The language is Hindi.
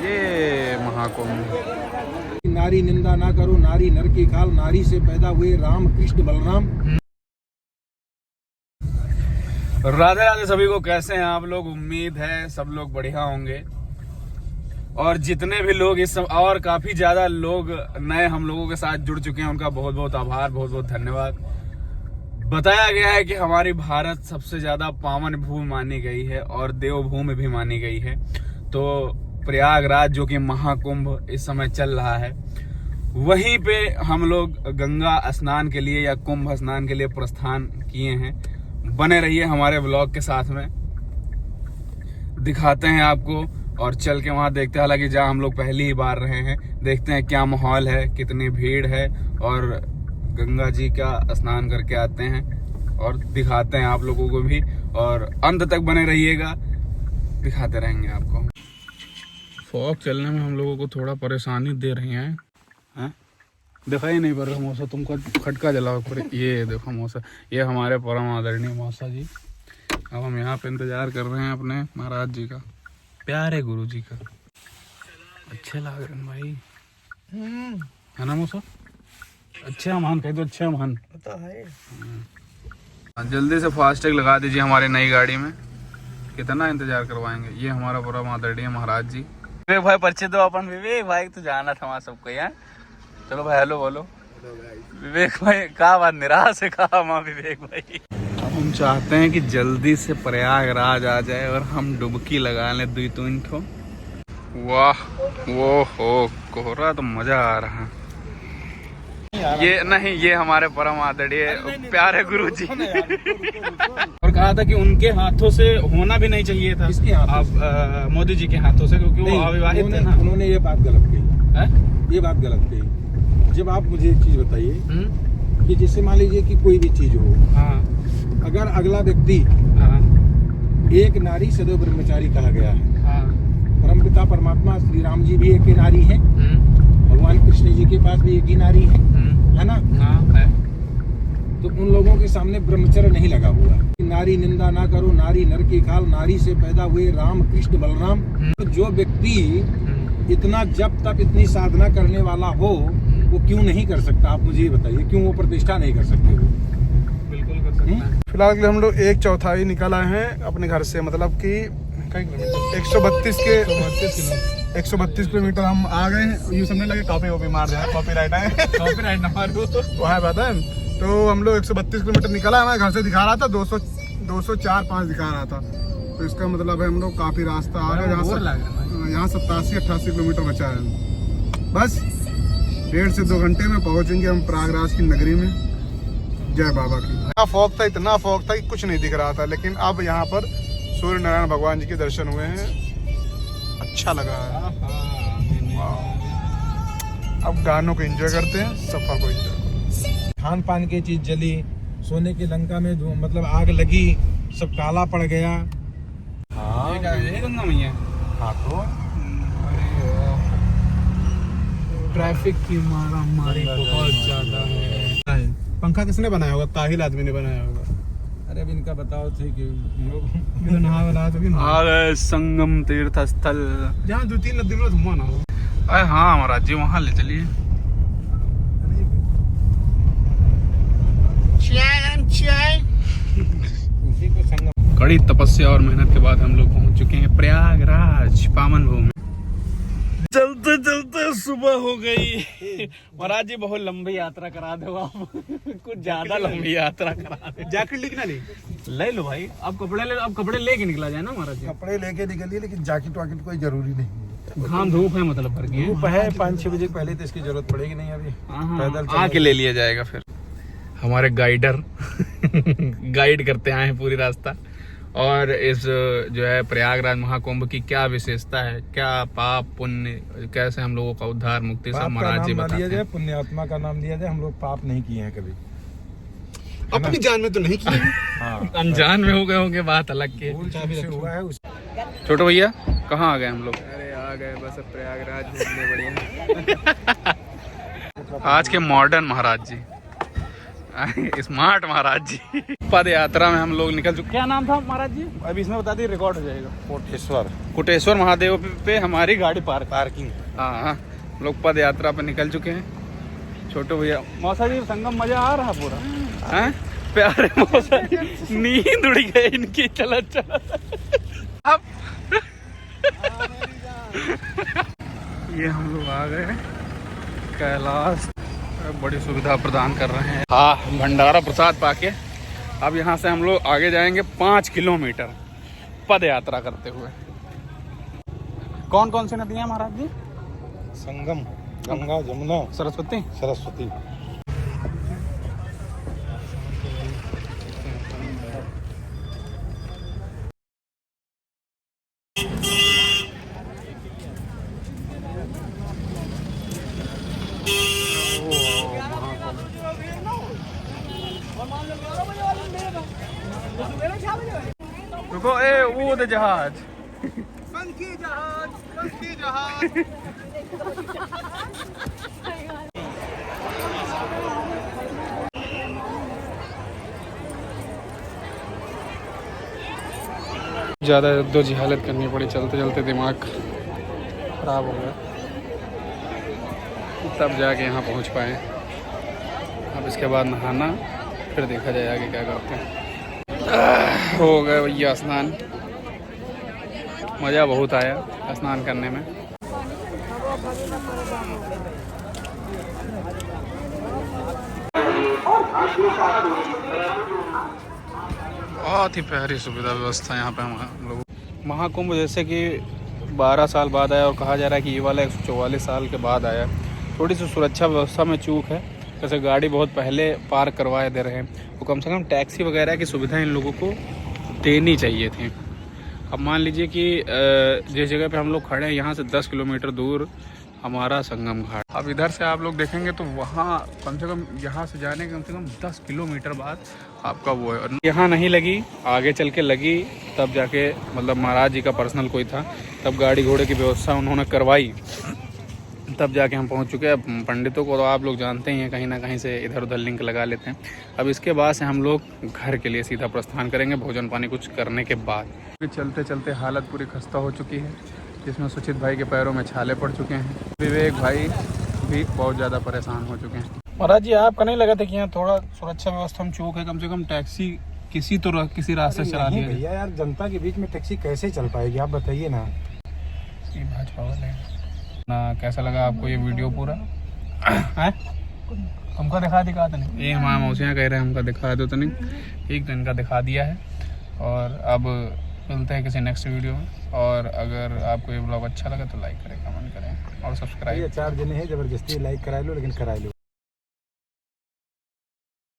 ये महाकुंभ। नारी निंदा ना करो, नारी नर की खाल, नारी से पैदा हुए राम कृष्ण बलराम। राधे राधे सभी को। कैसे हैं आप लोग? उम्मीद है सब लोग बढ़िया होंगे। और जितने भी लोग इस समय और काफी ज्यादा लोग नए हम लोगों के साथ जुड़ चुके हैं, उनका बहुत बहुत आभार, बहुत बहुत धन्यवाद। बताया गया है कि हमारी भारत सबसे ज्यादा पावन भूमि मानी गई है और देवभूमि भी मानी गई है। तो प्रयागराज जो कि महाकुंभ इस समय चल रहा है, वहीं पे हम लोग गंगा स्नान के लिए या कुंभ स्नान के लिए प्रस्थान किए हैं। बने रहिए हमारे व्लॉग के साथ में, दिखाते हैं आपको और चल के वहां देखते हैं। हालांकि जहाँ हम लोग पहली ही बार रहे हैं, देखते हैं क्या माहौल है, कितनी भीड़ है और गंगा जी का स्नान करके आते हैं और दिखाते हैं आप लोगों को भी। और अंत तक बने रहिएगा, दिखाते रहेंगे आपको। फॉग चलने में हम लोगों को थोड़ा परेशानी दे रही हैं। दिखाई नहीं पड़ रहा मौसा, तुमको खटका जलाओ पर। ये देखो मौसा, ये हमारे परम आदरणीय मौसा जी। अब हम यहाँ पे इंतजार कर रहे हैं अपने महाराज जी का, प्यारे गुरु जी का। अच्छे लग रहे हैं भाई, है ना मौसा? अच्छे अमान कह दो, अच्छे अमान है। जल्दी से फास्टैग लगा दीजिए हमारी नई गाड़ी में। कितना इंतजार करवाएंगे। ये हमारा परम आदरणीय महाराज जी। विवेक भाई परिचय दो अपन। विवेक भाई तो जाना था वहाँ सबको यार। चलो भाई हेलो बोलो। विवेक भाई कहा बात निराश है, कहा माँ विवेक भाई। हम चाहते हैं कि जल्दी से प्रयागराज आ जाए और हम डुबकी लगा लें 2-3 ठो। वाह वो हो कोहरा तो मजा आ रहा है। ये नहीं, ये हमारे परम आदरणीय प्यारे गुरु जी। और कहा था कि उनके हाथों से होना भी नहीं चाहिए था। किसके हाथों से? आप मोदी जी के हाथों से, क्योंकि वो अविवाहित थे ना। उन्होंने ये बात गलत कही। ये बात गलत कही। जब आप मुझे एक चीज बताइए कि जैसे मान लीजिए कि कोई भी चीज हो, अगर अगला व्यक्ति, एक नारी सदैव ब्रह्मचारी कहा गया है। परमपिता परमात्मा श्री राम जी भी एक ही नारी है, भगवान कृष्ण जी के पास भी एक ही नारी है ना? है। तो उन लोगों के सामने ब्रह्मचर्य नहीं लगा हुआ। नारी निंदा ना करो, नारी नर की खाल, नारी से पैदा हुए राम कृष्ण बलराम। तो जो व्यक्ति इतना जप तप इतनी साधना करने वाला हो, वो क्यों नहीं कर सकता? आप मुझे ये बताइए, क्यों वो प्रतिष्ठा नहीं कर सकते? वो बिल्कुल कर सकता है। फिलहाल हम लोग 1/4 निकल आए हैं अपने घर से, मतलब कि 132 किलोमीटर हम आ गए हैं। यूँ समझने लगे कॉपी वॉपी मार जाए, कॉपीराइट है। कॉपीराइट ना मारो वो है बात है। तो हम लोग 132 किलोमीटर निकला, हमारे घर से दिखा रहा था 204-5 दिखा रहा था। तो इसका मतलब है हम लोग काफी रास्ता आ गए। यहाँ 87-88 किलोमीटर बचा है। बस 1.5 से 2 घंटे में पहुंचेंगे हम प्रयागराज की नगरी में। जय बाबा की। इतना फॉग था कि कुछ नहीं दिख रहा था, लेकिन अब यहाँ पर सूर्य नारायण भगवान जी के दर्शन हुए हैं। अच्छा लगा है। अब गानों को एंजॉय करते हैं, सफर को एंजॉय। खान पान की चीज जली, सोने की लंका में जो मतलब आग लगी, सब काला पड़ गया। ये गंगा मैया। हाँ तो ट्रैफिक की मारामारी बहुत ज्यादा है। पंखा किसने बनाया होगा? ताहिल आदमी ने बनाया होगा। अरे अब इनका बताओ थे कि आ गए संगम तीर्थ स्थल, जहाँ 2-3 नदी में घुमाना हो। अरे हाँ महाराज जी, वहाँ ले चलिए। कड़ी तपस्या और मेहनत के बाद हम लोग पहुँच चुके हैं प्रयागराज पावन भूमि। चलते चलते सुबह हो गई। महाराज जी बहुत लंबी यात्रा करा दो आप। कुछ ज्यादा लंबी यात्रा करा दो। जैकेट लिखना नहीं, ले लो भाई। अब कपड़े लेके निकला जाए ना महाराज जी। कपड़े लेके निकलिए, लेकिन जैकेट वाकेट कोई जरूरी नहीं। घाम धूप है मतलब भर की। धूप है, 5-6 बजे पहले तो इसकी जरूरत पड़ेगी नहीं। अभी पैदल आके ले लिया जाएगा। फिर हमारे गाइडर गाइड करते आए हैं पूरी रास्ता। और इस जो है प्रयागराज महाकुंभ की क्या विशेषता है, क्या पाप पुण्य, कैसे हम लोगों का उद्धार मुक्ति, सब महाराज जी बताते हैं। पुण्य आत्मा का नाम लिया जाए। हम लोग पाप नहीं किए हैं कभी, अपनी जान में तो नहीं किया। हाँ, अनजान में हो गए होंगे, बात अलग के। हुआ है। छोटे भैया कहाँ आ गए हम लोग? अरे आ गए बस प्रयागराज घूमने। बढ़िया आज के मॉडर्न महाराज जी। स्मार्ट महाराज जी। पद यात्रा में हम लोग निकल चुके। क्या नाम था महाराज जी? अभी इसमें बता दिए, रिकॉर्ड हो जाएगा। कोटेश्वर महादेव पे हमारी गाड़ी पार्किंग। हाँ, हम लोग पद यात्रा पे निकल चुके हैं। छोटू भैया, मौसा जी संगम मजा आ रहा पूरा है? प्यारे मौसा जी, नींद उड़ गई इनकी। चला अब ये हम लोग आ गए कैलाश, बड़ी सुविधा प्रदान कर रहे हैं। हाँ, भंडारा प्रसाद पाके अब यहाँ से हम लोग आगे जाएंगे 5 किलोमीटर पद यात्रा करते हुए। कौन कौन सी नदियाँ महाराज जी? संगम, गंगा, जमुना, सरस्वती। रुको, वो द जहाज। ज़्यादा जद्दोजहद करनी पड़ी, चलते चलते दिमाग खराब हो गया, तब जाके यहाँ पहुँच पाए। अब इसके बाद नहाना, फिर देखा जाए आगे क्या करते हैं। हो गया भैया स्नान, मज़ा बहुत आया स्नान करने में। बहुत ही प्यारी सुविधा व्यवस्था यहाँ पे हम लोग। महाकुंभ जैसे कि 12 साल बाद आया और कहा जा रहा है कि ये वाला 144 साल के बाद आया। थोड़ी सी सुरक्षा व्यवस्था में चूक है, जैसे गाड़ी बहुत पहले पार्क करवाए दे रहे हैं, तो कम से कम टैक्सी वगैरह की सुविधा इन लोगों को देनी चाहिए थी। अब मान लीजिए कि जिस जगह पे हम लोग खड़े हैं यहाँ से 10 किलोमीटर दूर हमारा संगम घाट। अब इधर से आप लोग देखेंगे तो वहाँ कम से कम यहाँ से जाने के कम से कम 10 किलोमीटर बाद आपका वो है। और यहाँ नहीं लगी, आगे चल के लगी, तब जाके मतलब महाराज जी का पर्सनल कोई था, तब गाड़ी घोड़े की व्यवस्था उन्होंने करवाई, तब जाके हम पहुँच चुके हैं। पंडितों को तो आप लोग जानते ही हैं, कहीं ना कहीं से इधर उधर लिंक लगा लेते हैं। अब इसके बाद से हम लोग घर के लिए सीधा प्रस्थान करेंगे, भोजन पानी कुछ करने के बाद। चलते चलते हालत पूरी खस्ता हो चुकी है, जिसमें सुचित भाई के पैरों में छाले पड़ चुके हैं। विवेक भाई भी बहुत ज़्यादा परेशान हो चुके हैं। महाराज जी, आपका नहीं लगा था कि यहाँ थोड़ा सुरक्षा व्यवस्था में चूक है? कम से कम टैक्सी किसी रास्ते से चला दिया भैया। यार जनता के बीच में टैक्सी कैसे चल पाएगी, आप बताइए ना। भाजपा वाले ना, कैसा लगा आपको ये वीडियो पूरा? है हमको दिखा तो नहीं, ये हमारे मौसियाँ कह रहे हैं हमको दिखा दो तो नहीं, एक दिन का दिखा दिया है। और अब मिलते हैं किसी नेक्स्ट वीडियो में। और अगर आपको ये ब्लॉग अच्छा लगा तो लाइक करें, कमेंट करें और सब्सक्राइब। 4 जने हैं, जबरदस्ती लाइक करा लो, लेकिन करा लो।